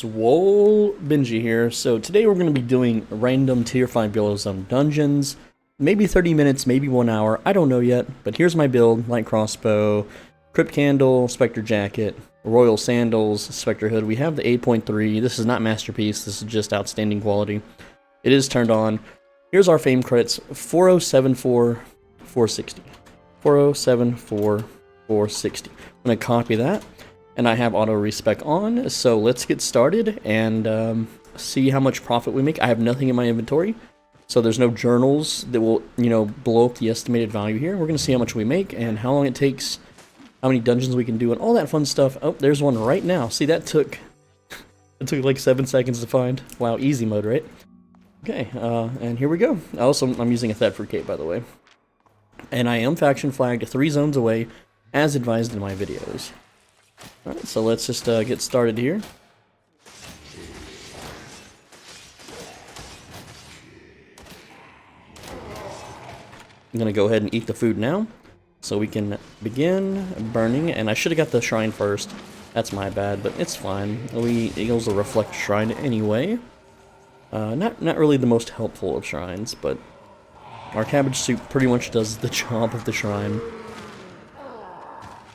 SwoleBenji here. So today we're going to be doing random tier 5 below zone dungeons. Maybe 30 minutes, maybe 1 hour, I don't know yet. But here's my build: light crossbow, crypt candle, spectre jacket, royal sandals, spectre hood. We have the 8.3. This is not masterpiece, this is just outstanding quality. It is turned on. Here's our fame crits: 4074, 460. 4074, 460. I'm going to copy that. And I have auto respec on, so let's get started and see how much profit we make. I have nothing in my inventory, so there's no journals that will, blow up the estimated value here. We're gonna see how much we make and how long it takes, how many dungeons we can do, and all that fun stuff. Oh, there's one right now. See, that took it took like 7 seconds to find. Wow, easy mode, right? Okay, and here we go. I'm using a Thetford cape, by the way, and I am faction flagged 3 zones away, as advised in my videos. Alright, so let's just get started here. I'm gonna go ahead and eat the food now, so we can begin burning. And I should have got the shrine first. That's my bad, but it's fine. We Eagles will reflect shrine anyway. Not really the most helpful of shrines, but our cabbage soup pretty much does the job of the shrine.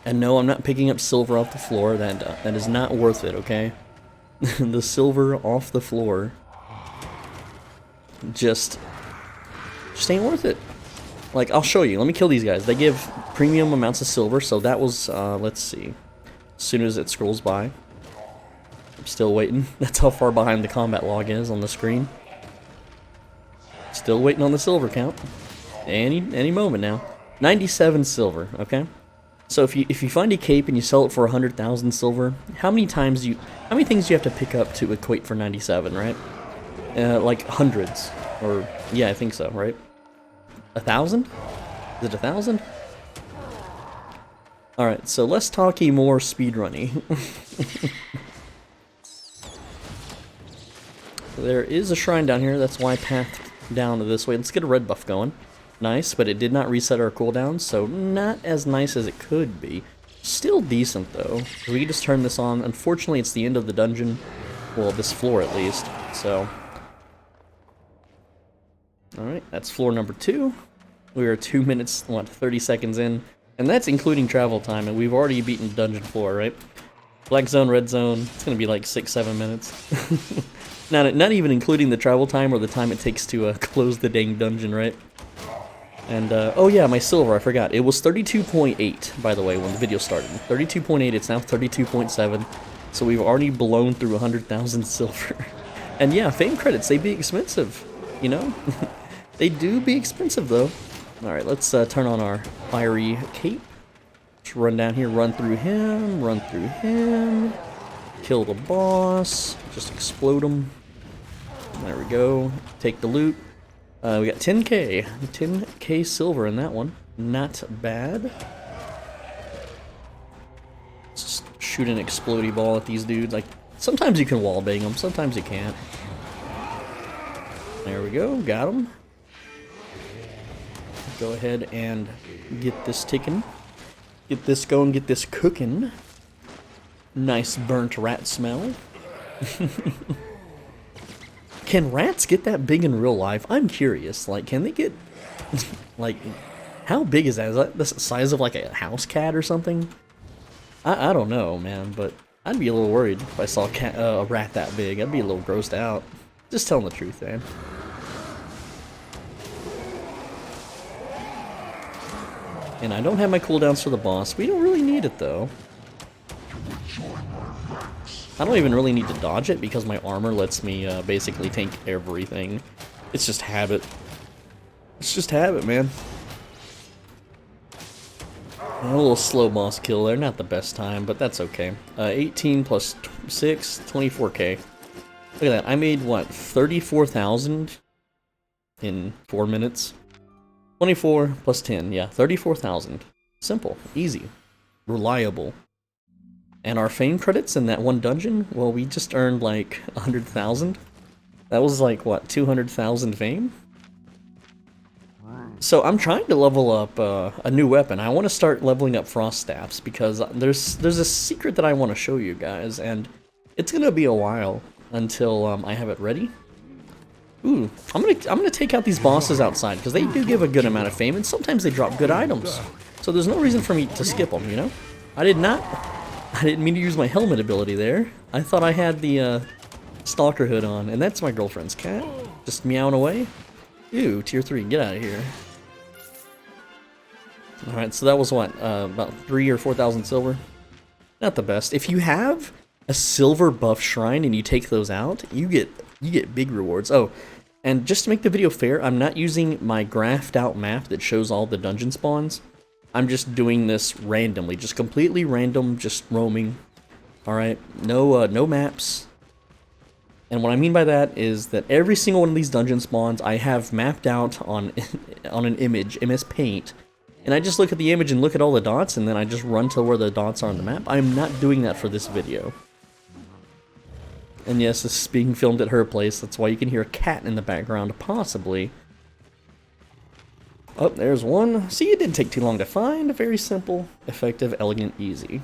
And no, I'm not picking up silver off the floor. That is not worth it, okay? The silver off the floor just ain't worth it. Like, I'll show you. Let me kill these guys. They give premium amounts of silver, so that was, let's see. As soon as it scrolls by. I'm still waiting. That's how far behind the combat log is on the screen. Still waiting on the silver count. Any moment now. 97 silver, okay? So if you find a cape and you sell it for 100,000 silver, how many things do you have to pick up to equate for 97, right? Like hundreds, or yeah, I think so, right? 1,000? Is it 1,000? All right, so let's talky more speedrunny. There is a shrine down here. That's why I pathed down to this way. Let's get a red buff going. Nice, but it did not reset our cooldown, so not as nice as it could be. Still decent, though. We can just turn this on. Unfortunately, it's the end of the dungeon. Well, this floor, at least. So, alright, that's floor number 2. We are 2 minutes, 30 seconds in. And that's including travel time, and we've already beaten the dungeon floor, right? Black zone, red zone, it's gonna be like 6-7 minutes. Not even including the travel time or the time it takes to close the dang dungeon, right? And, oh yeah, my silver, I forgot. It was 32.8, by the way, when the video started. 32.8, it's now 32.7. So we've already blown through 100,000 silver. And yeah, fame credits, they be expensive, you know? They do be expensive, though. Alright, let's turn on our fiery cape. Let's run down here, run through him. Kill the boss. Just explode him. There we go. Take the loot. We got 10k silver in that one. Not bad. Let's just shoot an explodey ball at these dudes. Like, sometimes you can wallbang them, sometimes you can't. There we go, got him. Go ahead and get this ticking. Get this going, get this cooking. Nice burnt rat smell. Can rats get that big in real life? I'm curious. Like, can they get... like, how big is that? Is that the size of, like, a house cat or something? I don't know, man, but I'd be a little worried if I saw a rat that big. I'd be a little grossed out. Just telling the truth, man. And I don't have my cooldowns for the boss. We don't really need it, though. I don't even really need to dodge it because my armor lets me basically tank everything. It's just habit. It's just habit, man. A little slow boss kill there. Not the best time, but that's okay. 18 plus 6, 24k. Look at that. I made, what, 34,000 in 4 minutes? 24 plus 10, yeah, 34,000. Simple, easy, reliable. And our fame credits in that one dungeon, well, we just earned like 100,000. That was like, what, 200,000 fame? So I'm trying to level up a new weapon. I want to start leveling up frost staffs because there's a secret that I want to show you guys, and it's gonna be a while until I have it ready. Ooh, I'm gonna take out these bosses outside because they do give a good amount of fame, and sometimes they drop good items. So there's no reason for me to skip them, you know? I didn't mean to use my helmet ability there. I thought I had the stalker hood on, and that's my girlfriend's cat. Just meowing away. Ew, tier 3, get out of here. Alright, so that was what, about 3,000 or 4,000 silver? Not the best. If you have a silver buff shrine and you take those out, you get big rewards. Oh, and just to make the video fair, I'm not using my graphed out map that shows all the dungeon spawns. I'm just doing this randomly, just completely random, just roaming. Alright, no maps. And what I mean by that is that every single one of these dungeon spawns I have mapped out on an image, MS Paint, and I just look at the image and look at all the dots, and then I just run to where the dots are on the map. I'm not doing that for this video. And yes, this is being filmed at her place, that's why you can hear a cat in the background, possibly. Oh, there's one. See, it didn't take too long to find. Very simple, effective, elegant, easy.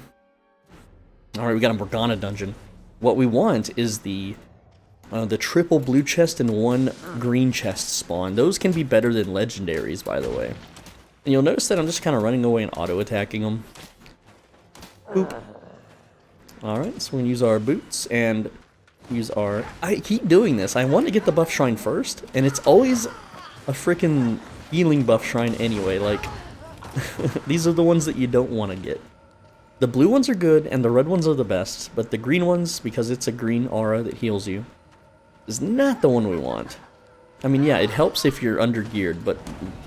Alright, we got a Morgana dungeon. What we want is the triple blue chest and 1 green chest spawn. Those can be better than legendaries, by the way. And you'll notice that I'm just kind of running away and auto-attacking them. Boop. Alright, so we're going to use our boots and use our... I keep doing this. I want to get the buff shrine first, and it's always a freaking healing buff shrine anyway. Like, these are the ones that you don't want to get. The blue ones are good, and the red ones are the best, but the green ones, because it's a green aura that heals you, is not the one we want. I mean, yeah, it helps if you're under-geared, but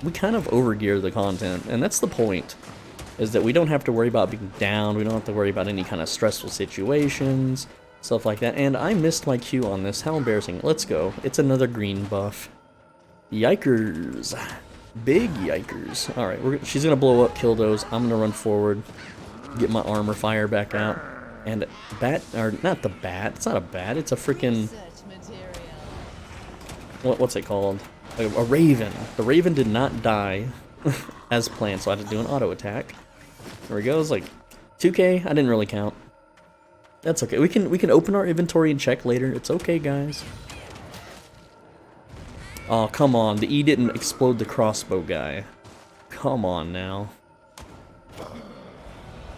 we kind of over-gear the content, and that's the point, is that we don't have to worry about being down, we don't have to worry about any kind of stressful situations, stuff like that. And I missed my cue on this, how embarrassing. Let's go. It's another green buff. Yikers. Big yikers. Alright, she's gonna blow up, kill those, I'm gonna run forward, get my armor fire back out, and bat, or not the bat, it's not a bat, it's a freaking... What's it called? A raven. The raven did not die as planned, so I had to do an auto attack. There we go. It's like 2k. I didn't really count. That's okay. We can open our inventory and check later. It's okay, guys. Oh, come on. The E didn't explode the crossbow guy. Come on now.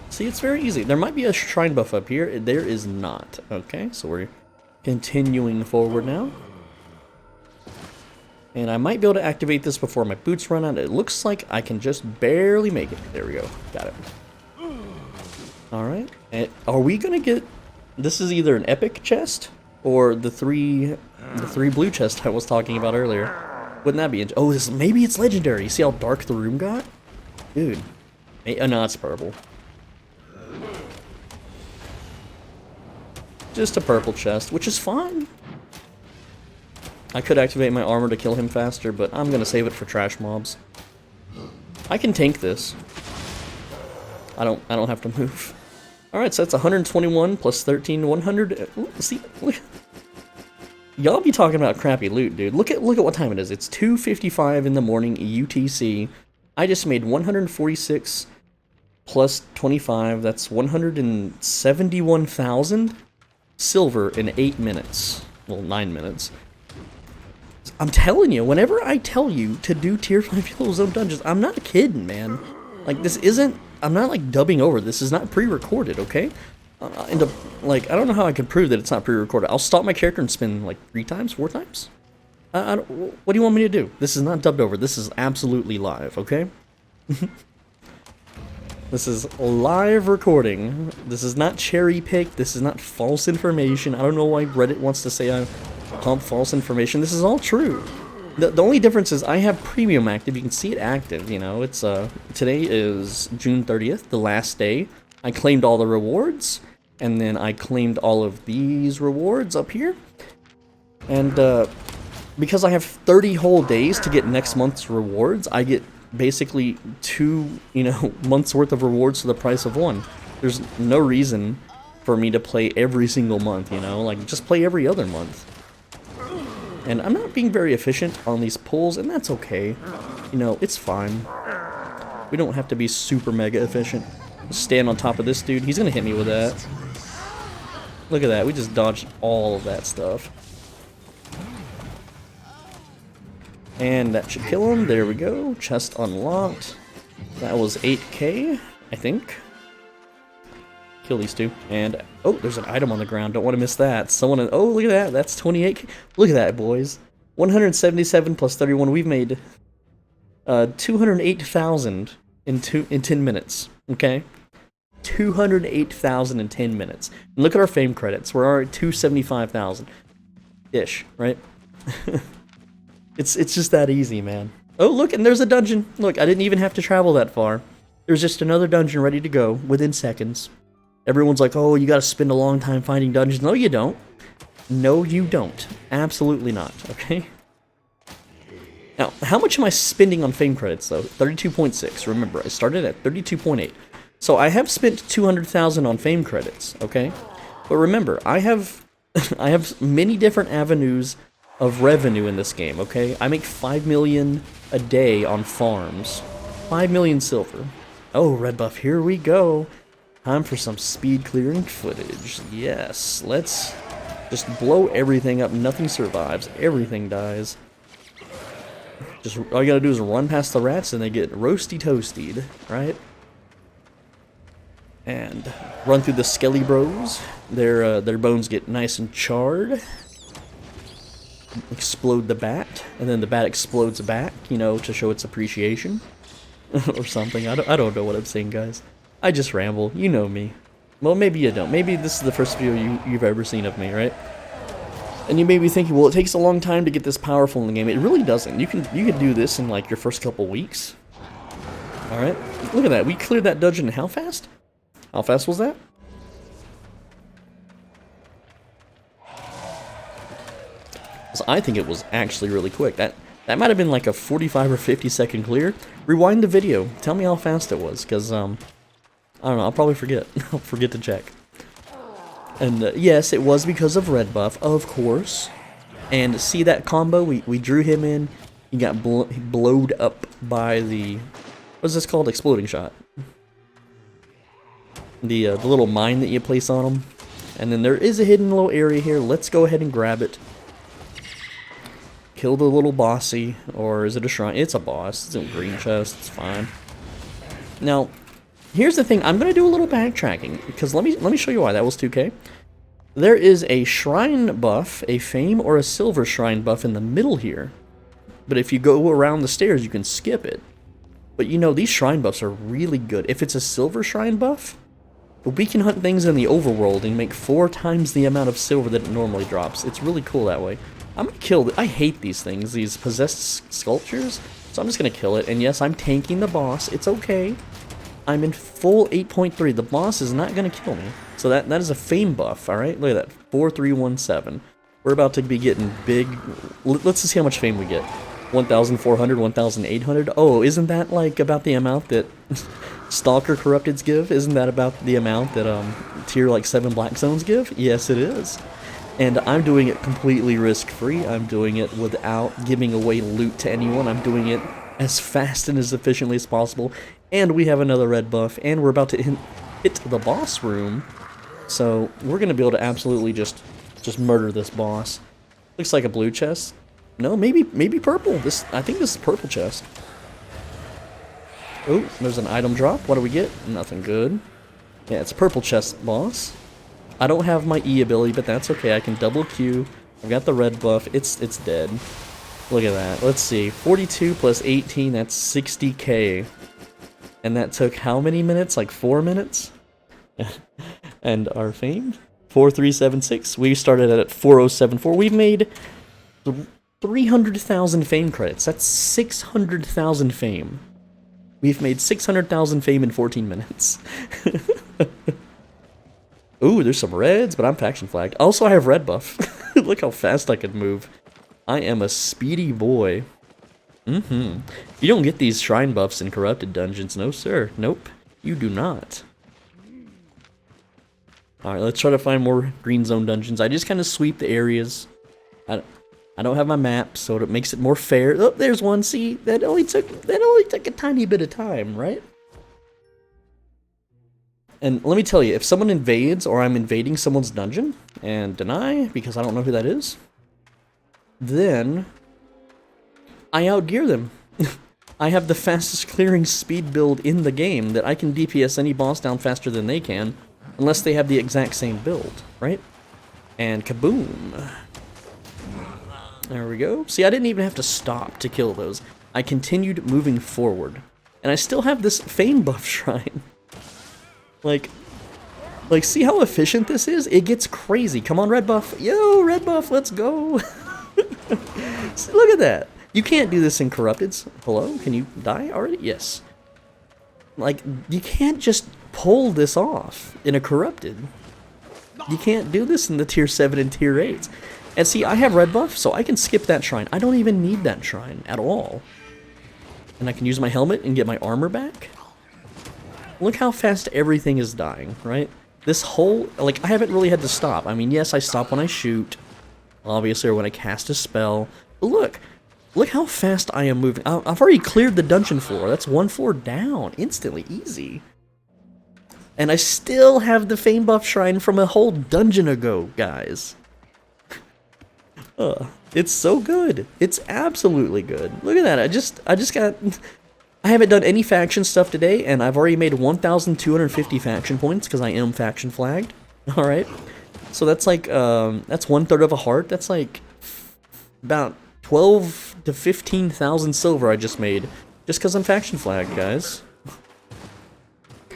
See, it's very easy. There might be a shrine buff up here. There is not. Okay, so we're continuing forward now. And I might be able to activate this before my boots run out. It looks like I can just barely make it. There we go. Got it. Alright. Are we going to get... This is either an epic chest or the three blue chests I was talking about earlier. Wouldn't that be... Oh, maybe it's legendary. See how dark the room got? Dude. Oh, no, it's purple. Just a purple chest, which is fine. I could activate my armor to kill him faster, but I'm gonna save it for trash mobs. I can tank this. I don't have to move. Alright, so that's 121 plus 13, 100. Ooh, see, look. Y'all be talking about crappy loot, dude. Look at what time it is. It's 2:55 in the morning UTC. I just made 146 plus 25. That's 171,000 silver in 8 minutes. Well, 9 minutes. I'm telling you, whenever I tell you to do tier 5 yellow zone dungeons, I'm not kidding, man. Like, this isn't, I'm not like dubbing over. This is not pre-recorded, okay? I don't know how I can prove that it's not pre-recorded. I'll stop my character and spin like 3 times, 4 times. What do you want me to do? This is not dubbed over. This is absolutely live, okay? This is live recording. This is not cherry-picked. This is not false information. I don't know why Reddit wants to say I pump false information. This is all true. The only difference is I have premium active. You can see it active, you know. It's today is June 30th, the last day. I claimed all the rewards, and then I claimed all of these rewards up here. And because I have 30 whole days to get next month's rewards, I get basically 2, months worth of rewards for the price of 1. There's no reason for me to play every single month, like just play every other month. And I'm not being very efficient on these pulls, and that's okay. It's fine. We don't have to be super mega efficient. Just stand on top of this dude. He's gonna hit me with that. Look at that. We just dodged all of that stuff. And that should kill him. There we go. Chest unlocked. That was 8k, I think. Kill these two. And, oh, there's an item on the ground. Don't want to miss that. Someone, oh, look at that. That's 28k. Look at that, boys. 177 plus 31. We've made 208,000 in 10 minutes. Okay? 208,000 in 10 minutes. And look at our fame credits. We're already at 275,000-ish, right? It's just that easy, man. Oh, look, and there's a dungeon. Look, I didn't even have to travel that far. There's just another dungeon ready to go within seconds. Everyone's like, oh, you gotta spend a long time finding dungeons. No, you don't. No, you don't. Absolutely not, okay? Now, how much am I spending on fame credits, though? 32.6. Remember, I started at 32.8. So I have spent 200,000 on fame credits, okay? But remember, I have I have many different avenues of revenue in this game, okay? I make 5 million a day on farms. 5 million silver. Oh, red buff, here we go. Time for some speed clearing footage. Yes, let's just blow everything up. Nothing survives. Everything dies. Just all you gotta do is run past the rats and they get roasty toasted, right? And run through the skelly bros. Their bones get nice and charred. Explode the bat, and then the bat explodes back, you know, to show its appreciation. Or something. I don't know what I'm saying, guys. I just ramble. You know me. Well, maybe you don't. Maybe this is the first video you've ever seen of me, right? And you may be thinking, well, it takes a long time to get this powerful in the game. It really doesn't. You can do this in like your first couple weeks. All right. Look at that. We cleared that dungeon in how fast? How fast was that? So I think it was actually really quick. That might have been like a 45 or 50 second clear. Rewind the video. Tell me how fast it was, because I don't know. I'll probably forget. I'll forget to check. And yes, it was because of red buff, of course. And see that combo? We drew him in. He got blowed up by the, what's this called? Exploding shot. The little mine that you place on him. And then there is a hidden little area here. Let's go ahead and grab it. Kill the little bossy, or is it a shrine? It's a boss. It's a green chest. It's fine. Now, here's the thing. I'm gonna do a little backtracking because let me show you why that was 2k. There is a shrine buff, a fame or a silver shrine buff in the middle here. But if you go around the stairs, you can skip it. But you know, these shrine buffs are really good. If it's a silver shrine buff, we can hunt things in the overworld and make 4 times the amount of silver that it normally drops. It's really cool that way. I'm gonna kill it. I hate these things, these possessed sculptures. So I'm just gonna kill it. And yes, I'm tanking the boss. It's okay. I'm in full 8.3. The boss is not gonna kill me. So that is a fame buff, alright? Look at that. 4317. We're about to be getting big. Let's see how much fame we get. 1,400, 1,800. Oh, isn't that like about the amount that Stalker Corrupteds give? Isn't that about the amount that tier like 7 Black Zones give? Yes, it is. And I'm doing it completely risk-free. I'm doing it without giving away loot to anyone. I'm doing it as fast and as efficiently as possible. And we have another red buff, and we're about to hit the boss room. So we're going to be able to absolutely just murder this boss. Looks like a blue chest. No, maybe purple. I think this is purple chest. Oh, there's an item drop. What do we get? Nothing good. Yeah, it's a purple chest boss. I don't have my E ability, but that's okay. I can double Q. I've got the red buff. It's dead. Look at that. Let's see. 42 plus 18, that's 60k. And that took how many minutes? Like 4 minutes? And our fame? 4376. We started at 4074. We've made 300,000 fame credits. That's 600,000 fame. We've made 600,000 fame in 14 minutes. Ooh, there's some reds, but I'm faction flagged. Also, I have red buff. Look how fast I can move. I am a speedy boy. You don't get these shrine buffs in corrupted dungeons. No, sir. Nope. You do not. Alright, let's try to find more green zone dungeons. I just kind of sweep the areas. I don't have my map, so it makes it more fair. Oh, there's one. See, that only took a tiny bit of time, right? And let me tell you, if someone invades or I'm invading someone's dungeon and deny because I don't know who that is, then I outgear them. I have the fastest clearing speed build in the game that I can DPS any boss down faster than they can, unless they have the exact same build, right? And kaboom. There we go. See, I didn't even have to stop to kill those. I continued moving forward. And I still have this fame buff shrine. Like, see how efficient this is? It gets crazy. Come on, red buff. Yo, red buff, let's go. See, look at that. You can't do this in Corrupteds. Hello? Can you die already? Yes. Like, you can't just pull this off in a Corrupted. You can't do this in the tier 7 and tier 8s. And see, I have red buff, so I can skip that shrine. I don't even need that shrine at all. And I can use my helmet and get my armor back. Look how fast everything is dying, right? This whole, like, I haven't really had to stop. I mean, yes, I stop when I shoot, obviously, or when I cast a spell. But look how fast I am moving. I've already cleared the dungeon floor. That's 1 floor down, instantly, easy. And I still have the fame buff shrine from a whole dungeon ago, guys. It's so good. It's absolutely good. Look at that. I just got... I haven't done any faction stuff today, and I've already made 1,250 faction points, because I am faction flagged. Alright? So that's like, that's 1/3 of a heart. That's like about 12 to 15,000 silver I just made, just because I'm faction flagged, guys.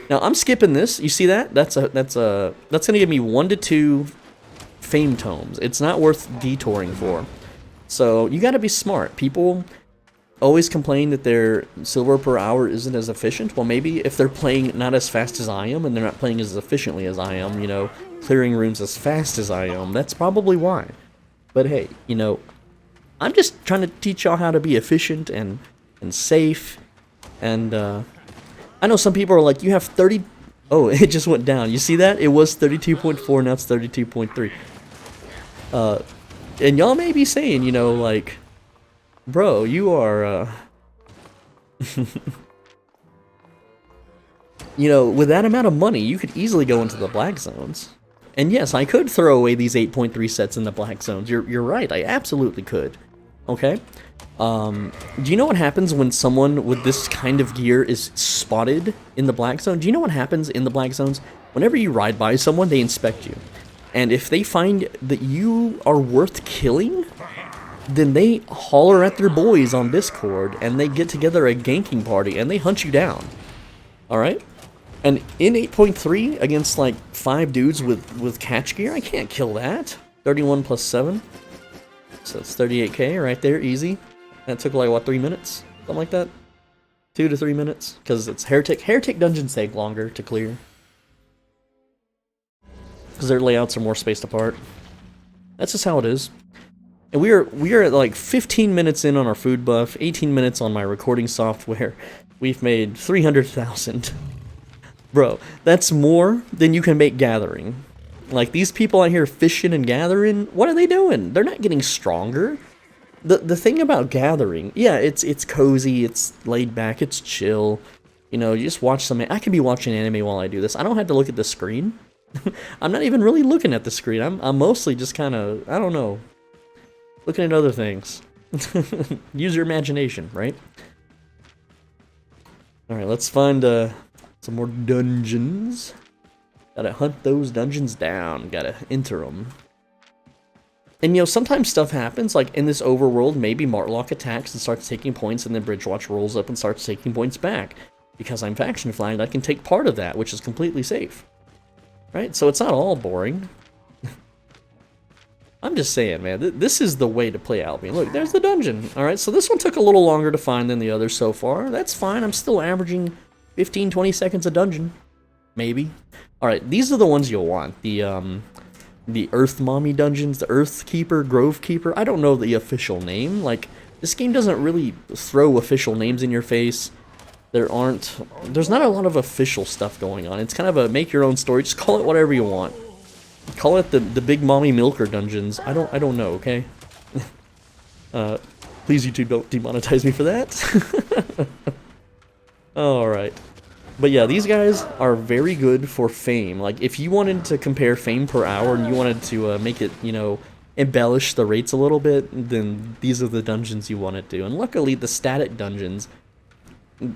Now, I'm skipping this. You see that? That's gonna give me 1 to 2 fame tomes. It's not worth detouring for. So, you gotta be smart. People always complain that their silver per hour isn't as efficient. Well, maybe if they're playing not as fast as I am, and they're not playing as efficiently as I am, you know, clearing rooms as fast as I am, that's probably why. But hey, you know, I'm just trying to teach y'all how to be efficient and safe. And I know some people are like, you have 30... Oh, it just went down. You see that? It was 32.4, now it's 32.3. And y'all may be saying, you know, like, bro, you are, you know, with that amount of money, you could easily go into the black zones. And yes, I could throw away these 8.3 sets in the black zones. You're right, I absolutely could. Okay? Do you know what happens when someone with this kind of gear is spotted in the black zone? Do you know what happens in the black zones? Whenever you ride by someone, they inspect you. And if they find that you are worth killing, then they holler at their boys on Discord, and they get together a ganking party, and they hunt you down. Alright? And in 8.3, against like 5 dudes with catch gear, I can't kill that. 31 plus 7. So it's 38k right there, easy. That took like, what, 3 minutes? Something like that? 2 to 3 minutes? Because it's Heretic. Heretic dungeons take longer to clear. Because their layouts are more spaced apart. That's just how it is. And we are at like 15 minutes in on our food buff, 18 minutes on my recording software. We've made 300,000. Bro, that's more than you can make gathering. Like, these people out here fishing and gathering, what are they doing? They're not getting stronger. The thing about gathering, yeah, it's cozy, it's laid back, it's chill. You know, you just watch some... I can be watching anime while I do this. I don't have to look at the screen. I'm not even really looking at the screen. I'm mostly just kind of, I don't know, looking at other things. Use your imagination, right? Alright, let's find some more dungeons. Gotta hunt those dungeons down. Gotta enter them. And, you know, sometimes stuff happens, like in this overworld, maybe Martlock attacks and starts taking points, and then Bridgewatch rolls up and starts taking points back. Because I'm faction flagged, I can take part of that, which is completely safe. Right? So it's not all boring. I'm just saying, man, this is the way to play Albion. Look, there's the dungeon. Alright, so this one took a little longer to find than the others so far. That's fine, I'm still averaging 15-20 seconds a dungeon. Maybe. Alright, these are the ones you'll want. The Earth Mommy dungeons, the Earth Keeper, Grove Keeper. I don't know the official name. Like, this game doesn't really throw official names in your face. There's not a lot of official stuff going on. It's kind of a make your own story. Just call it whatever you want. Call it the Big Mommy Milker dungeons. I don't know, okay? Please, YouTube, don't demonetize me for that. Alright. But yeah, these guys are very good for fame. Like, if you wanted to compare fame per hour and you wanted to make it, you know, embellish the rates a little bit, then these are the dungeons you want to do. And luckily, the static dungeons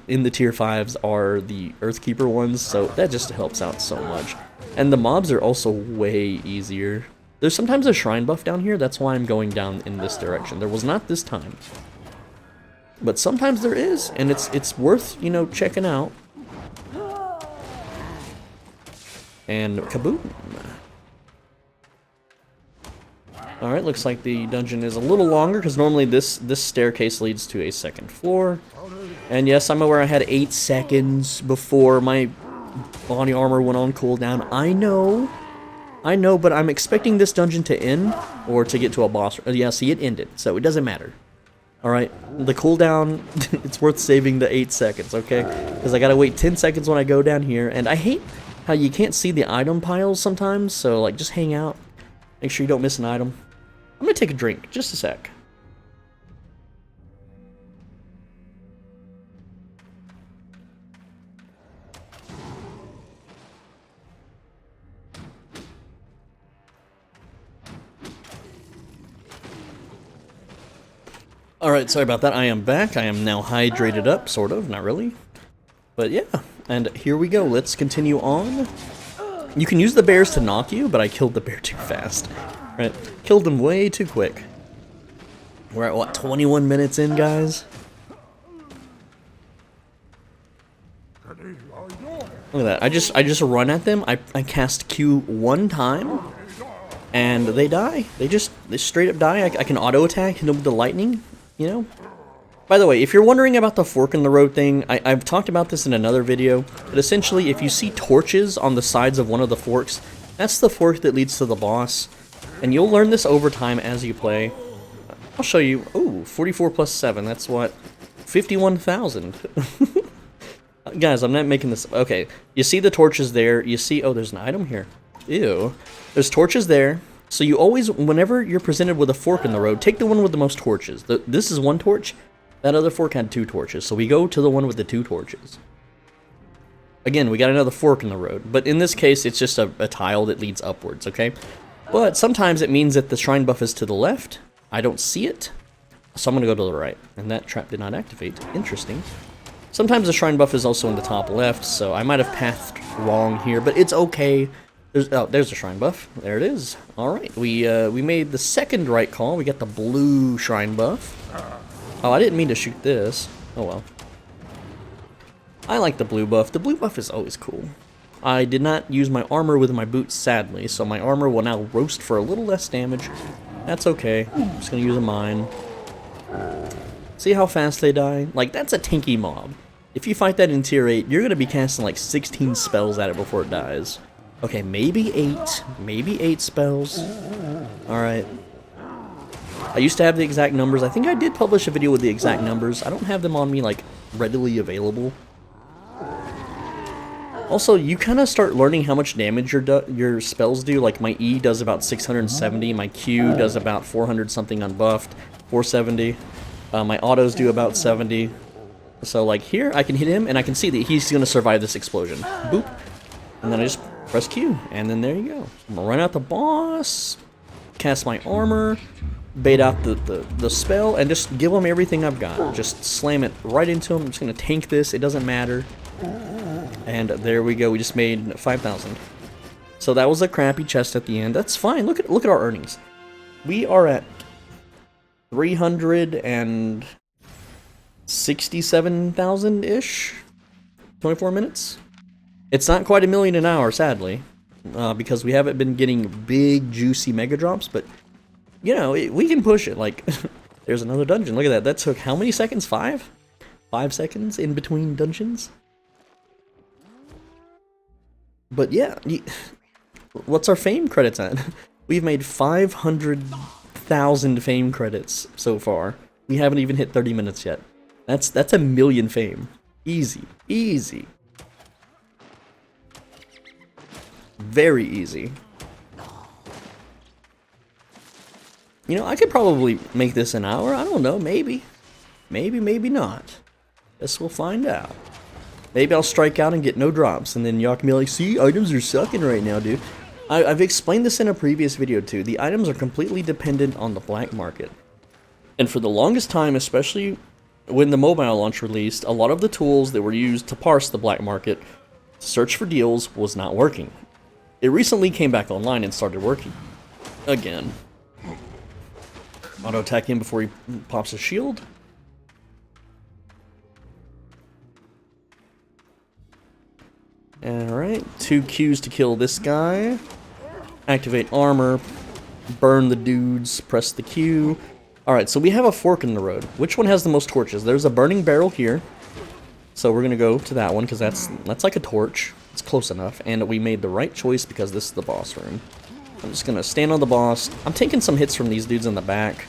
in the tier 5s are the Earthkeeper ones, so that just helps out so much. And the mobs are also way easier. There's sometimes a shrine buff down here, that's why I'm going down in this direction. There was not this time. But sometimes there is, and it's worth, you know, checking out. And kaboom. Alright, looks like the dungeon is a little longer, because normally this staircase leads to a second floor. And yes, I'm aware I had 8 seconds before my body armor went on cooldown. I know, but I'm expecting this dungeon to end, or to get to a boss. Yeah, see, it ended, so it doesn't matter. Alright, the cooldown, it's worth saving the 8 seconds, okay? Because I gotta wait 10 seconds when I go down here, and I hate how you can't see the item piles sometimes, so like, just hang out. Make sure you don't miss an item. I'm gonna take a drink, just a sec. Alright, sorry about that. I am back. I am now hydrated up, sort of, not really. But yeah, and here we go. Let's continue on. You can use the bears to knock you, but I killed the bear too fast. Right, killed him way too quick. We're at, what, 21 minutes in, guys? Look at that. I just run at them. I cast Q one time, and they die. They straight up die. I can auto attack, hit them with the lightning. You know? By the way, if you're wondering about the fork in the road thing, I've talked about this in another video, but essentially if you see torches on the sides of one of the forks, that's the fork that leads to the boss, and you'll learn this over time as you play. I'll show you. Ooh, 44 plus 7, that's what? 51,000. Guys, I'm not making this. Okay, you see the torches there, you see, oh, there's an item here. Ew. There's torches there. So you always, whenever you're presented with a fork in the road, take the one with the most torches. This is 1 torch. That other fork had 2 torches. So we go to the one with the 2 torches. Again, we got another fork in the road. But in this case, it's just a tile that leads upwards, okay? But sometimes it means that the shrine buff is to the left. I don't see it. So I'm going to go to the right. And that trap did not activate. Interesting. Sometimes the shrine buff is also in the top left. So I might have pathed wrong here. But it's okay. There's the shrine buff. There it is. Alright, we made the second right call. We got the blue shrine buff. Oh, I didn't mean to shoot this. Oh well. I like the blue buff. The blue buff is always cool. I did not use my armor with my boots, sadly, so my armor will now roast for a little less damage. That's okay. I'm just gonna use a mine. See how fast they die? Like, that's a tanky mob. If you fight that in tier 8, you're gonna be casting like 16 spells at it before it dies. Okay, maybe 8 spells. Alright. I used to have the exact numbers. I think I did publish a video with the exact numbers. I don't have them on me, like, readily available. Also, you kind of start learning how much damage your spells do. Like, my E does about 670, my Q does about 400 something unbuffed, 470. My autos do about 70. So, like, here, I can hit him, and I can see that he's going to survive this explosion. Boop. And then I just press Q, and then there you go. I'm gonna run out the boss, cast my armor, bait out the spell, and just give him everything I've got. Just slam it right into him. I'm just gonna tank this, it doesn't matter. And there we go, we just made 5,000. So that was a crappy chest at the end. That's fine, look at our earnings. We are at 367,000-ish, 24 minutes. It's not quite 1 million an hour, sadly, because we haven't been getting big, juicy mega drops, but, you know, we can push it. Like, there's another dungeon. Look at that. That took how many seconds? 5? 5 seconds in between dungeons? But yeah, what's our fame credits at? We've made 500,000 fame credits so far. We haven't even hit 30 minutes yet. That's 1 million fame. Easy. Easy. Very easy. You know, I could probably make this an hour. I don't know, maybe. Maybe, maybe not. Guess we'll find out. Maybe I'll strike out and get no drops, and then y'all can be like, see, items are sucking right now, dude. I've explained this in a previous video too. The items are completely dependent on the black market. And for the longest time, especially when the mobile launch released, a lot of the tools that were used to parse the black market, to search for deals, was not working. It recently came back online and started working again. Auto attack him before he pops a shield. Alright, 2 Qs to kill this guy. Activate armor. Burn the dudes. Press the Q. Alright, so we have a fork in the road. Which one has the most torches? There's a burning barrel here. So we're going to go to that one because that's like a torch. It's close enough. And we made the right choice because this is the boss room. I'm just going to stand on the boss. I'm taking some hits from these dudes in the back.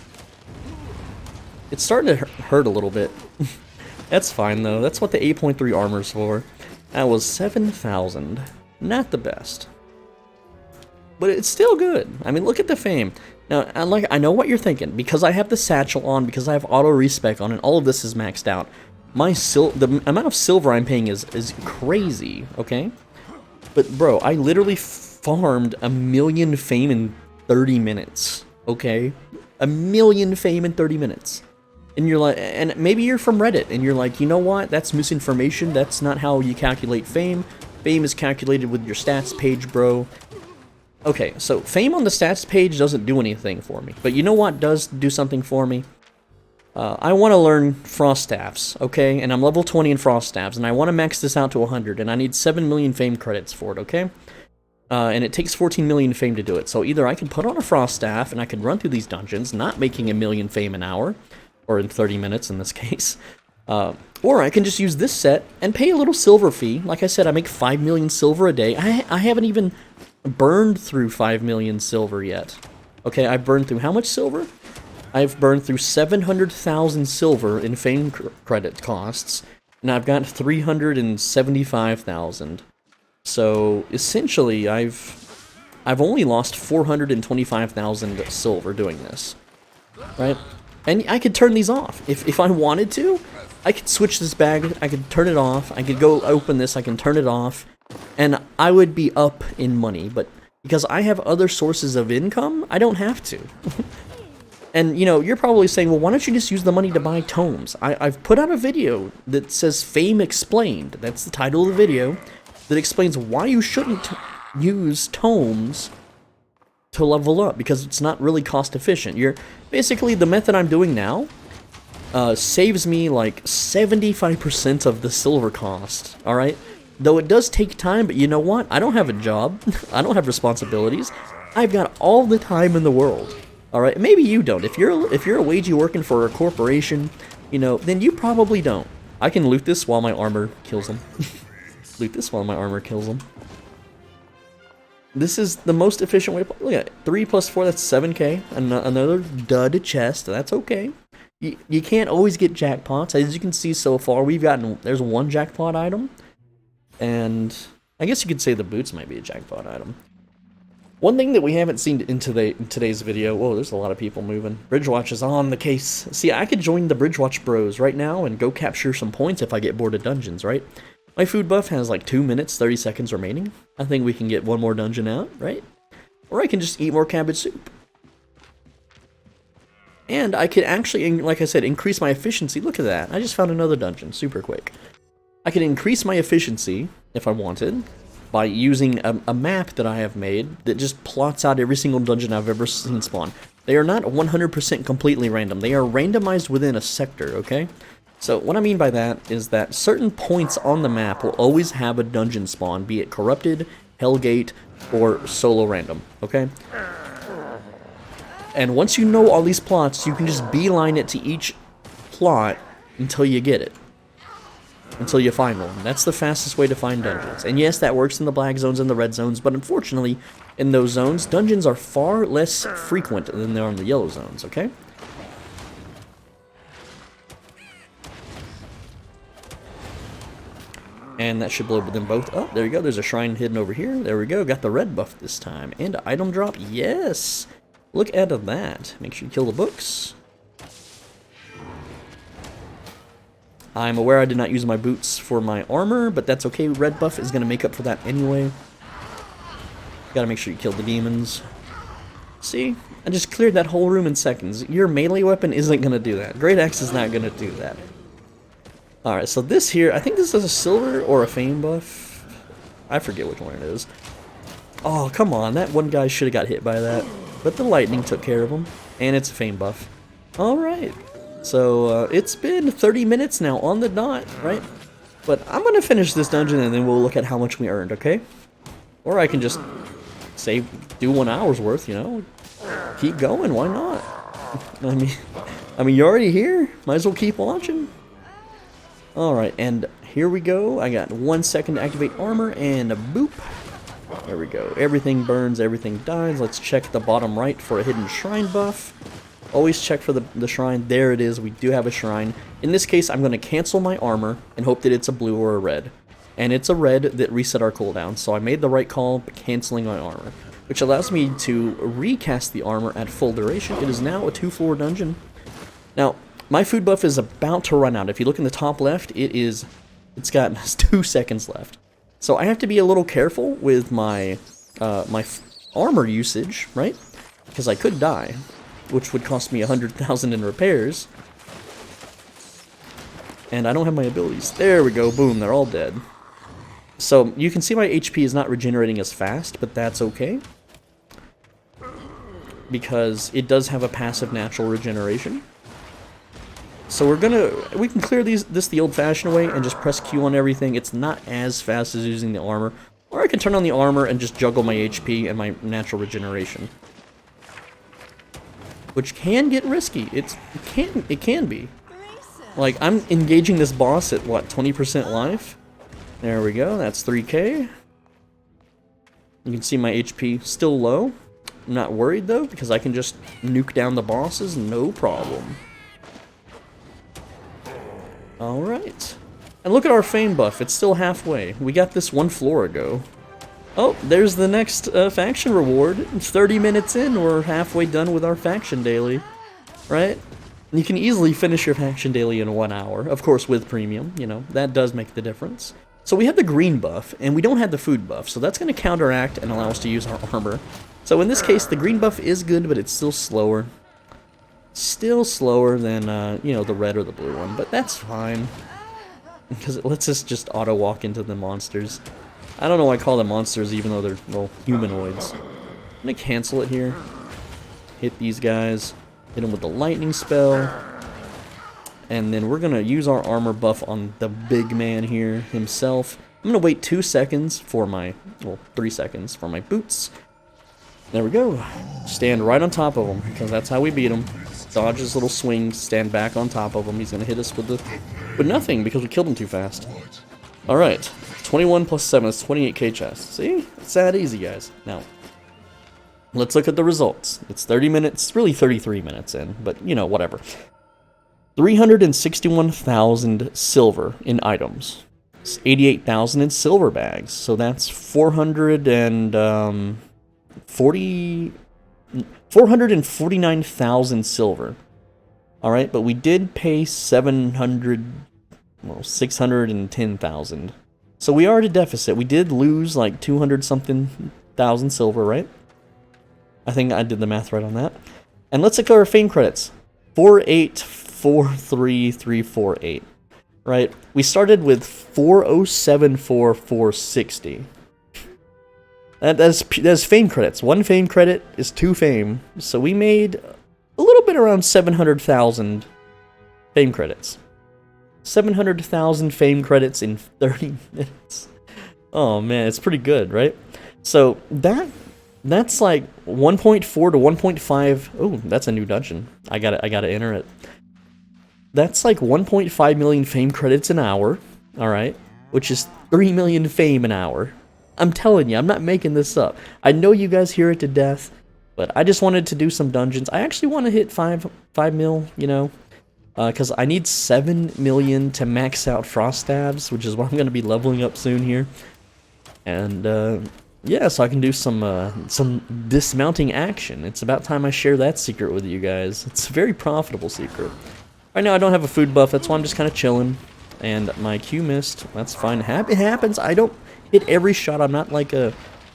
It's starting to hurt a little bit. That's fine though. That's what the 8.3 armor's for. That was 7,000. Not the best. But it's still good. I mean, look at the fame. Now, I know what you're thinking. Because I have the satchel on, because I have auto respec on, and all of this is maxed out. The amount of silver I'm paying is crazy, okay? But bro, I literally farmed 1,000,000 fame in 30 minutes, okay? 1,000,000 fame in 30 minutes. And you're like, and maybe you're from Reddit, and you're like, you know what? That's misinformation. That's not how you calculate fame. Fame is calculated with your stats page, bro. Okay, so fame on the stats page doesn't do anything for me. But you know what does do something for me? I want to learn frost staffs, okay? And I'm level 20 in frost staffs, and I want to max this out to 100, and I need 7 million fame credits for it, okay? And it takes 14 million fame to do it. So either I can put on a frost staff, and I can run through these dungeons, not making 1,000,000 fame an hour, or in 30 minutes in this case. Or I can just use this set and pay a little silver fee. Like I said, I make 5 million silver a day. I haven't even burned through 5 million silver yet. Okay, I've burned through how much silver? I've burned through 700,000 silver in fame credit costs, and I've got 375,000. So essentially, I've only lost 425,000 silver doing this, right? And I could turn these off. If I wanted to, I could switch this bag, I could turn it off, I could go open this, I can turn it off, and I would be up in money, but because I have other sources of income, I don't have to. And, you know, you're probably saying, well, why don't you just use the money to buy tomes? I've put out a video that says Fame Explained. That's the title of the video, that explains why you shouldn't use tomes to level up, because it's not really cost efficient. Basically, the method I'm doing now saves me like 75% of the silver cost, alright? Though it does take time, but you know what? I don't have a job. I don't have responsibilities. I've got all the time in the world. Alright, maybe you don't. If you're a wagey working for a corporation, you know, then you probably don't. I can loot this while my armor kills them. Loot this while my armor kills them. This is the most efficient way to play. Look at it. 3 plus 4, that's 7k. Another dud chest. That's okay. You can't always get jackpots. As you can see so far, there's one jackpot item. And I guess you could say the boots might be a jackpot item. One thing that we haven't seen in today's video, whoa, there's a lot of people moving. Bridgewatch is on the case. See, I could join the Bridgewatch bros right now and go capture some points if I get bored of dungeons, right? My food buff has like 2 minutes, 30 seconds remaining. I think we can get one more dungeon out, right? Or I can just eat more cabbage soup. And I could actually, like I said, increase my efficiency. Look at that. I just found another dungeon super quick. I can increase my efficiency, if I wanted, by using a map that I have made that just plots out every single dungeon I've ever seen spawn. They are not 100% completely random. They are randomized within a sector, okay? So what I mean by that is that certain points on the map will always have a dungeon spawn, be it Corrupted, Hellgate, or Solo Random, okay? And once you know all these plots, you can just beeline it to each plot until you get it. Until you find one. That's the fastest way to find dungeons. And yes, that works in the black zones and the red zones, but unfortunately, in those zones, dungeons are far less frequent than they are in the yellow zones, okay? And that should blow them both up. There you go, there's a shrine hidden over here. There we go, got the red buff this time. And item drop, yes! Look at that. Make sure you kill the books. I'm aware I did not use my boots for my armor, but that's okay. Red buff is going to make up for that anyway. Gotta make sure you kill the demons. See? I just cleared that whole room in seconds. Your melee weapon isn't going to do that. Great Axe is not going to do that. Alright, so this here, I think this is a silver or a fame buff. I forget which one it is. Oh, come on. That one guy should have got hit by that. But the lightning took care of him. And it's a fame buff. Alright. So, it's been 30 minutes now on the dot, right? But I'm going to finish this dungeon and then we'll look at how much we earned, okay? Or I can just say, do 1 hour's worth, you know? Keep going, why not? I mean, you're already here. Might as well keep watching. Alright, and here we go. I got 1 second to activate armor and a boop. There we go. Everything burns, everything dies. Let's check the bottom right for a hidden shrine buff. Always check for the shrine. There it is. We do have a shrine. In this case, I'm going to cancel my armor and hope that it's a blue or a red. And it's a red that reset our cooldown. So I made the right call, canceling my armor, which allows me to recast the armor at full duration. It is now a 2-floor dungeon. Now, my food buff is about to run out. If you look in the top left, it's got 2 seconds left. So I have to be a little careful with my armor usage, right? Because I could die, which would cost me 100,000 in repairs. And I don't have my abilities. There we go, boom, they're all dead. So you can see my HP is not regenerating as fast, but that's okay. Because it does have a passive natural regeneration. So we can clear this the old-fashioned way and just press Q on everything. It's not as fast as using the armor. Or I can turn on the armor and just juggle my HP and my natural regeneration. Which can get risky. It can be. Like, I'm engaging this boss at, what, 20% life? There we go, that's 3k. You can see my HP still low. I'm not worried, though, because I can just nuke down the bosses, no problem. Alright. And look at our fame buff, it's still halfway. We got this 1 floor ago. Oh, there's the next faction reward. 30 minutes in, we're halfway done with our faction daily. Right? You can easily finish your faction daily in 1 hour. Of course, with premium, you know, that does make the difference. So we have the green buff, and we don't have the food buff, so that's going to counteract and allow us to use our armor. So in this case, the green buff is good, but it's still slower. Still slower than, you know, the red or the blue one, but that's fine. Because it lets us just auto-walk into the monsters. I don't know why I call them monsters, even though they're, well, humanoids. I'm going to cancel it here. Hit these guys. Hit them with the lightning spell. And then we're going to use our armor buff on the big man here himself. I'm going to wait 2 seconds for my, well, 3 seconds for my boots. There we go. Stand right on top of him, because that's how we beat him. Dodge his little swing, stand back on top of him. He's going to hit us with nothing, because we killed him too fast. Alright. 21 plus 7 is 28k chest. See? It's that easy, guys. Now, let's look at the results. It's 30 minutes, really 33 minutes in, but, you know, whatever. 361,000 silver in items. It's 88,000 in silver bags. So that's 449,000 silver. All right, but we did pay 610,000. So we are at a deficit. We did lose like 200 something thousand silver, right? I think I did the math right on that. And let's look at our fame credits. 4843348. Right? We started with 4074460. That's fame credits. 1 fame credit is 2 fame. So we made a little bit around 700,000 fame credits. 700,000 fame credits in 30 minutes. Oh man, it's pretty good, right? So that's like 1.4 to 1.5. Oh, that's a new dungeon. I gotta enter it. That's like 1.5 million fame credits an hour. All right, which is 3 million fame an hour. I'm telling you, I'm not making this up. I know you guys hear it to death, but I just wanted to do some dungeons. I actually want to hit 5 mil, you know, because I need 7 million to max out frost stabs, which is what I'm going to be leveling up soon here. And yeah, so I can do some dismounting action. It's about time I share that secret with you guys. It's a very profitable secret. Right now I don't have a food buff, that's why I'm just kind of chilling. and my Q missed. That's fine. It happens. I don't hit every shot. I'm not like a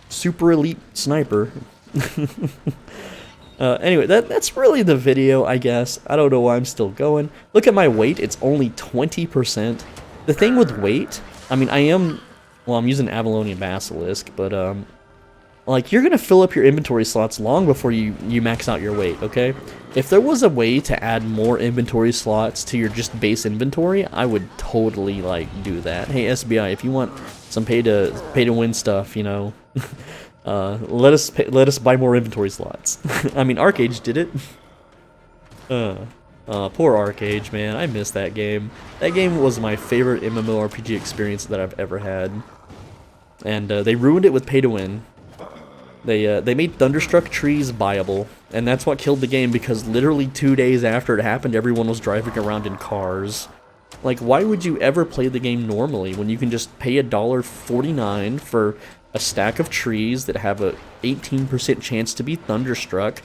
super elite sniper. Anyway, that's really the video, I guess. I don't know why I'm still going. Look at my weight. It's only 20%. The thing with weight, I mean, I'm using Avalonian Basilisk, but, like, you're gonna fill up your inventory slots long before you max out your weight, okay? If there was a way to add more inventory slots to your just base inventory, I would totally, like, do that. Hey, SBI, if you want some pay to win stuff, you know, let us buy more inventory slots. I mean, Arcage did it. Poor Arcage, man. I miss that game. That game was my favorite MMORPG experience that I've ever had. And they ruined it with pay to win. They made Thunderstruck trees buyable, and that's what killed the game, because literally 2 days after it happened, everyone was driving around in cars. Like, why would you ever play the game normally when you can just pay $1.49 for a stack of trees that have a 18% chance to be Thunderstruck,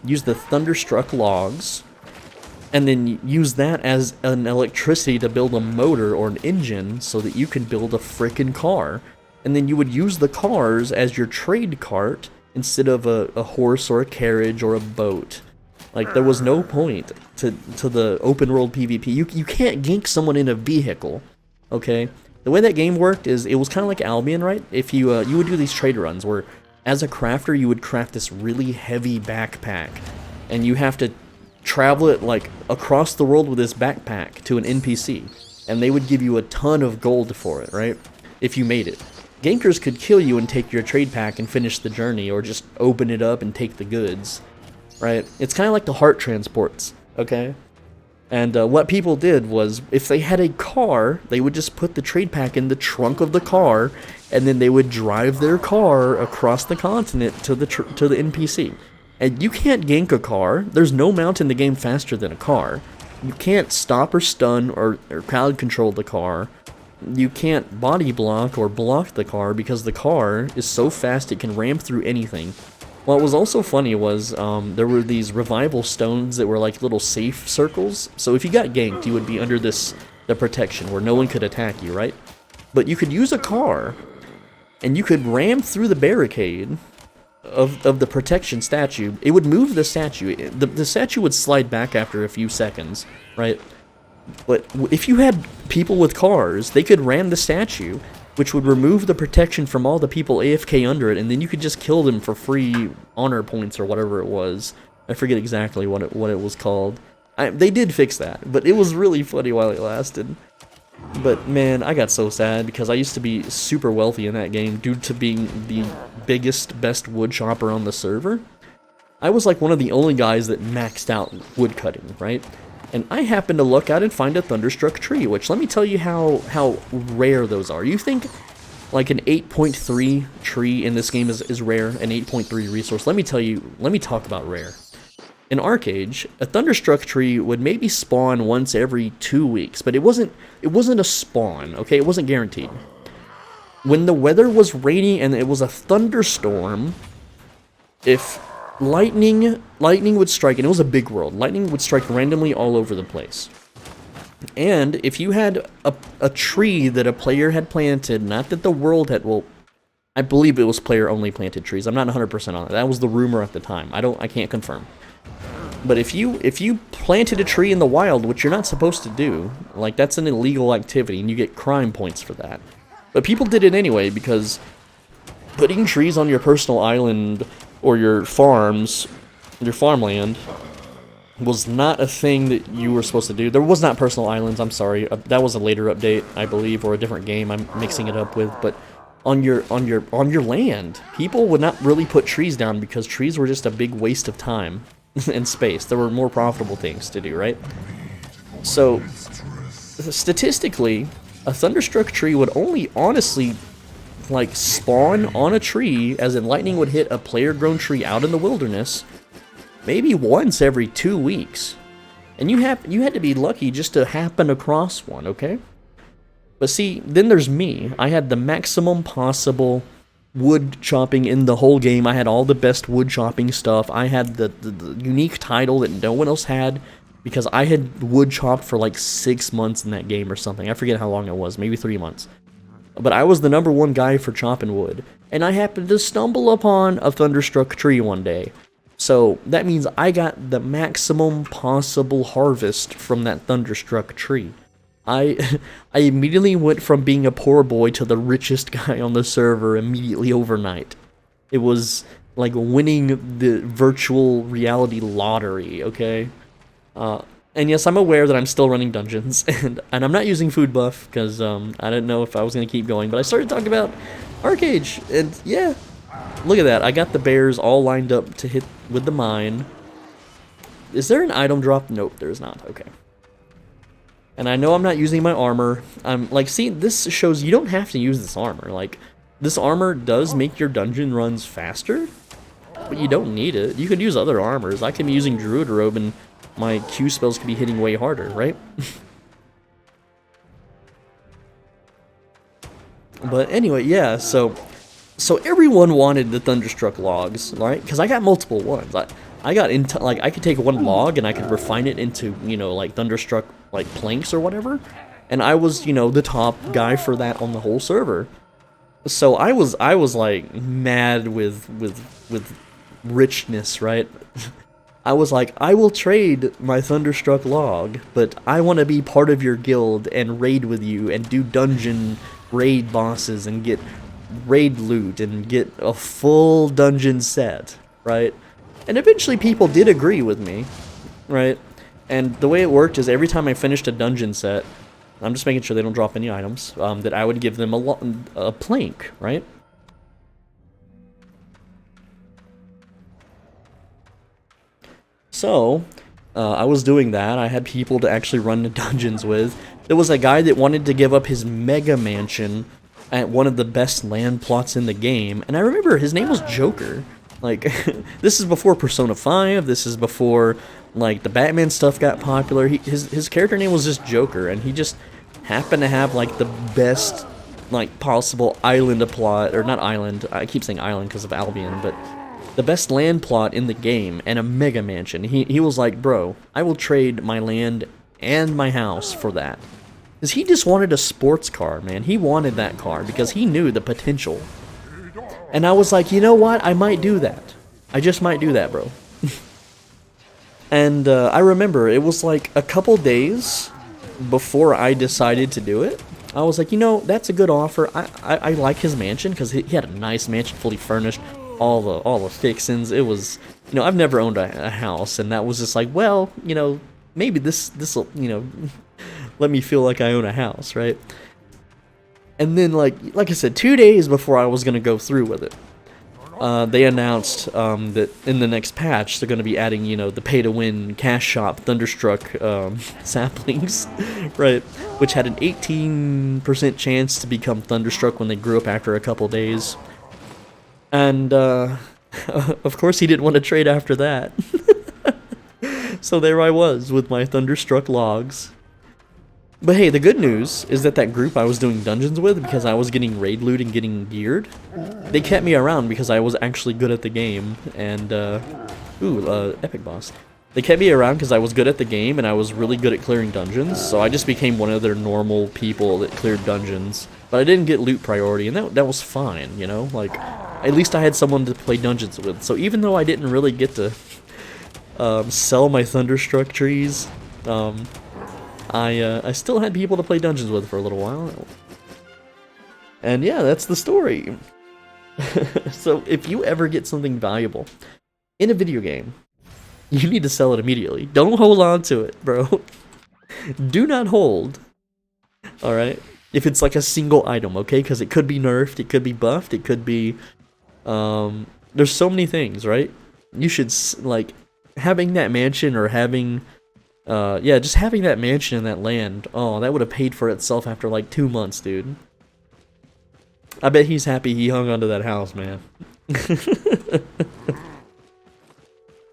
use the Thunderstruck logs, and then use that as an electricity to build a motor or an engine so that you can build a frickin' car. And then you would use the cars as your trade cart instead of a horse or a carriage or a boat. Like, there was no point to the open world PvP. You can't gank someone in a vehicle, okay? The way that game worked is, it was kind of like Albion, right? If you would do these trade runs where, as a crafter, you would craft this really heavy backpack, and you have to travel it, like, across the world with this backpack to an NPC, and they would give you a ton of gold for it, right? If you made it. Gankers could kill you and take your trade pack and finish the journey, or just open it up and take the goods, right? It's kind of like the heart transports, okay? And what people did was, if they had a car, they would just put the trade pack in the trunk of the car, and then they would drive their car across the continent to the NPC. And you can't gank a car. There's no mount in the game faster than a car. You can't stop or stun or crowd control the car. You can't body block or block the car because the car is so fast it can ram through anything. What was also funny was there were these revival stones that were like little safe circles. So if you got ganked, you would be under the protection where no one could attack you, right? But you could use a car, and you could ram through the barricade of the protection statue. It would move the statue. The statue would slide back after a few seconds, right? But if you had people with cars, they could ram the statue, which would remove the protection from all the people AFK under it, and then you could just kill them for free honor points or whatever it was. I forget exactly what it was called. They did fix that, but it was really funny while it lasted. But man, I got so sad because I used to be super wealthy in that game due to being the biggest, best wood chopper on the server. I was like one of the only guys that maxed out wood cutting, right? And I happened to look out and find a Thunderstruck tree, which let me tell you how rare those are. You think like an 8.3 tree in this game is rare, an 8.3 resource. Let me talk about rare. In Arcage, a Thunderstruck tree would maybe spawn once every 2 weeks, but it wasn't a spawn, okay? It wasn't guaranteed. When the weather was rainy and it was a thunderstorm, if lightning would strike, and it was a big world, lightning would strike randomly all over the place. And if you had a tree that a player had planted, not that the world had, well, I believe it was player only planted trees. I'm not 100% on it. That was the rumor at the time. I can't confirm. But if you planted a tree in the wild, which you're not supposed to do, like that's an illegal activity and you get crime points for that. But people did it anyway because putting trees on your personal island or your farms, your farmland, was not a thing that you were supposed to do. There was not personal islands, I'm sorry. That was a later update, I believe, or a different game I'm mixing it up with, but on your land, people would not really put trees down because trees were just a big waste of time and space. There were more profitable things to do, right? So statistically, a Thunderstruck tree would only honestly like spawn on a tree, as in lightning would hit a player grown tree out in the wilderness maybe once every 2 weeks. And you had to be lucky just to happen across one, okay? But see, then there's me. I had the maximum possible wood chopping in the whole game. I had all the best wood chopping stuff. I had the unique title that no one else had. because I had wood chopped for like 6 months in that game or something. I forget how long it was, maybe 3 months. But I was the #1 guy for chopping wood, and I happened to stumble upon a thunderstruck tree one day. So that means I got the maximum possible harvest from that thunderstruck tree. I immediately went from being a poor boy to the richest guy on the server immediately overnight. It was like winning the virtual reality lottery, okay? And yes, I'm aware that I'm still running dungeons, and I'm not using food buff, because I didn't know if I was going to keep going, but I started talking about Arcage, and yeah, look at that, I got the bears all lined up to hit with the mine. Is there an item drop? Nope, there's not, okay. And I know I'm not using my armor. I'm like, see, this shows you don't have to use this armor. Like, this armor does make your dungeon runs faster, but you don't need it. You could use other armors. I could be using Druid Robe and my Q spells could be hitting way harder, right? But anyway, yeah, so everyone wanted the Thunderstruck logs, right? Because I got multiple ones. I got into, like, I could take one log and I could refine it into, you know, like Thunderstruck, like, planks or whatever. And I was, you know, the top guy for that on the whole server. So I was like mad with richness, right? I was like, I will trade my Thunderstruck log, but I want to be part of your guild and raid with you and do dungeon raid bosses and get raid loot and get a full dungeon set, right? And eventually people did agree with me, right? And the way it worked is every time I finished a dungeon set, I'm just making sure they don't drop any items, that I would give them a plank, right? So, I was doing that. I had people to actually run the dungeons with. There was a guy that wanted to give up his mega mansion at one of the best land plots in the game, and I remember his name was Joker. Like, this is before Persona 5, this is before, like, the Batman stuff got popular. His character name was just Joker, and he just happened to have, like, the best, like, possible island plot, or not island, I keep saying island because of Albion, but the best land plot in the game, and a mega mansion. He was like, bro, I will trade my land and my house for that. Because he just wanted a sports car, man. He wanted that car because he knew the potential. And I was like, you know what? I might do that. I just might do that, bro. And I remember it was like a couple days before I decided to do it. I was like, you know, that's a good offer. I like his mansion because he had a nice mansion, fully furnished, all the fixings. It was, you know, I've never owned a house, and that was just like, well, you know, maybe this'll, you know, let me feel like I own a house, right? And then, like I said, 2 days before I was gonna go through with it, they announced that in the next patch they're gonna be adding, you know, the pay-to-win cash shop Thunderstruck saplings, right? Which had an 18% chance to become Thunderstruck when they grew up after a couple days. And of course he didn't want to trade after that. So there I was with my Thunderstruck logs. But hey, the good news is that that group I was doing dungeons with, because I was getting raid loot and getting geared, they kept me around because I was actually good at the game. And epic boss. They kept me around because I was good at the game and I was really good at clearing dungeons, so I just became one of their normal people that cleared dungeons. But I didn't get loot priority, and that was fine, you know? Like, at least I had someone to play dungeons with. So even though I didn't really get to sell my Thunderstruck trees, I still had people to play dungeons with for a little while. And yeah, that's the story. So if you ever get something valuable in a video game, you need to sell it immediately. Don't hold on to it, bro. Do not hold. Alright? If it's like a single item, okay? Because it could be nerfed, it could be buffed, it could be... there's so many things, right? You should, like, having that mansion or having... yeah, just having that mansion and that land, oh, that would have paid for itself after like 2 months, dude. I bet he's happy he hung onto that house, man.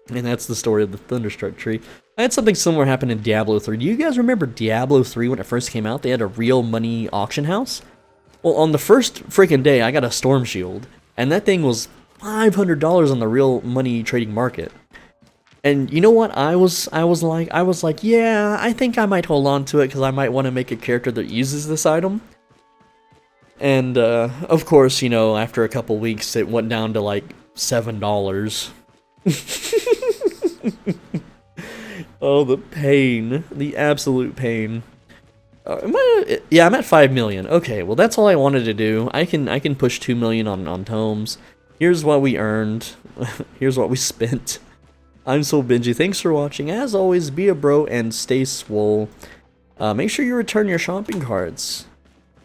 And that's the story of the Thunderstruck tree. I had something similar happen in Diablo 3. Do you guys remember Diablo 3 when it first came out? They had a real money auction house? Well, on the first freaking day, I got a Storm Shield, and that thing was $500 on the real money trading market. And you know what? I was like, yeah, I think I might hold on to it because I might want to make a character that uses this item. And of course, you know, after a couple weeks, it went down to like $7. Oh, the pain, the absolute pain. Yeah, I'm at 5 million. Okay, well that's all I wanted to do. I can push 2 million on tomes. Here's what we earned. Here's what we spent. I'm SwoleBenji. Thanks for watching. As always, be a bro and stay swole. Make sure you return your shopping carts.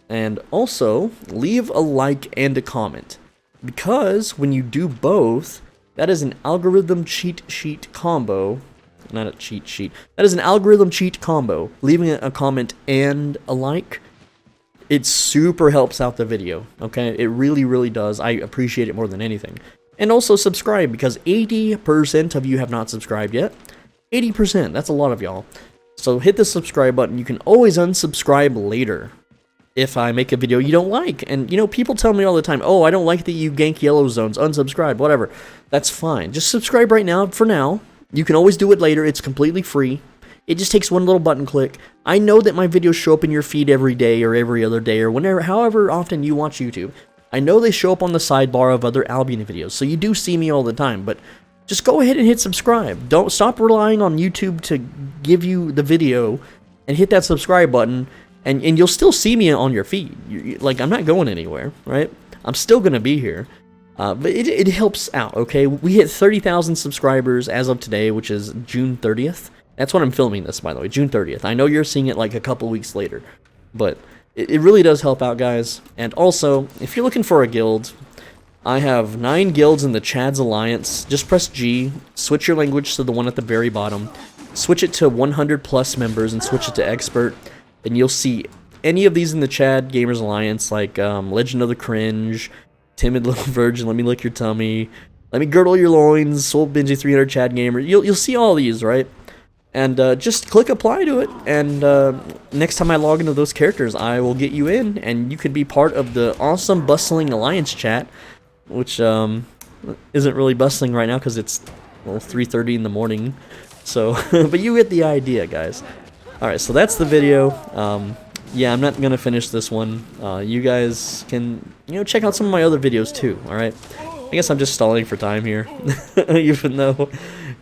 And also, leave a like and a comment. Because when you do both, that is an algorithm cheat sheet combo. Not a cheat sheet. That is an algorithm cheat combo. Leaving a comment and a like, it super helps out the video. Okay? It really, really does. I appreciate it more than anything. And also subscribe, because 80% of you have not subscribed yet. 80%, that's a lot of y'all. So hit the subscribe button. You can always unsubscribe later if I make a video you don't like. And, you know, people tell me all the time, oh, I don't like that you gank yellow zones, unsubscribe, whatever. That's fine. Just subscribe right now for now. You can always do it later. It's completely free. It just takes one little button click. I know that my videos show up in your feed every day or every other day or whenever, however often you watch YouTube. I know they show up on the sidebar of other Albion videos, so you do see me all the time, but just go ahead and hit subscribe. Don't stop relying on YouTube to give you the video and hit that subscribe button, and you'll still see me on your feed. Like, I'm not going anywhere, right? I'm still going to be here. But it helps out, okay? We hit 30,000 subscribers as of today, which is June 30th. That's when I'm filming this, by the way, June 30th. I know you're seeing it like a couple weeks later, but it really does help out, guys. And also, if you're looking for a guild, I have 9 guilds in the Chad's Alliance. Just press G, switch your language to the one at the very bottom, switch it to 100 plus members, and switch it to expert, and you'll see any of these in the Chad Gamers Alliance, like Legend of the Cringe, Timid Little Virgin, Let Me Lick Your Tummy, Let Me Girdle Your Loins, SwoleBenji 300 Chad Gamer. You'll see all these, right? And just click apply to it, and next time I log into those characters, I will get you in, and you could be part of the awesome bustling alliance chat, which isn't really bustling right now because it's, well, 3:30 in the morning. So, but you get the idea, guys. All right, so that's the video. Yeah, I'm not gonna finish this one. You guys can, you know, check out some of my other videos too. All right. I guess I'm just stalling for time here, even though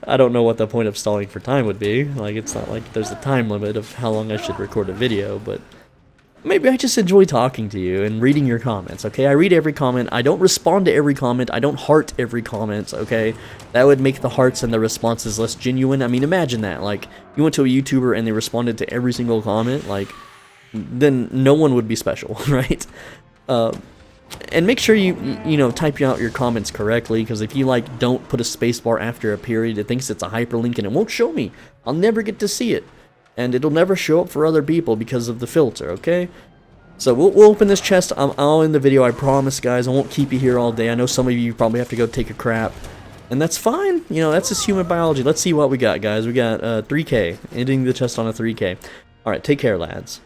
I don't know what the point of stalling for time would be. Like, it's not like there's a time limit of how long I should record a video, but maybe I just enjoy talking to you and reading your comments, okay? I read every comment. I don't respond to every comment. I don't heart every comment, okay? That would make the hearts and the responses less genuine. I mean, imagine that. Like, you went to a YouTuber and they responded to every single comment, like, then no one would be special, right? And make sure you know, type out your comments correctly, because if you, like, don't put a spacebar after a period, it thinks it's a hyperlink and it won't show me. I'll never get to see it. And it'll never show up for other people because of the filter, okay? So we'll open this chest. I'll end the video, I promise, guys. I won't keep you here all day. I know some of you probably have to go take a crap. And that's fine. You know, that's just human biology. Let's see what we got, guys. We got 3K. Ending the chest on a 3K. Alright, take care, lads.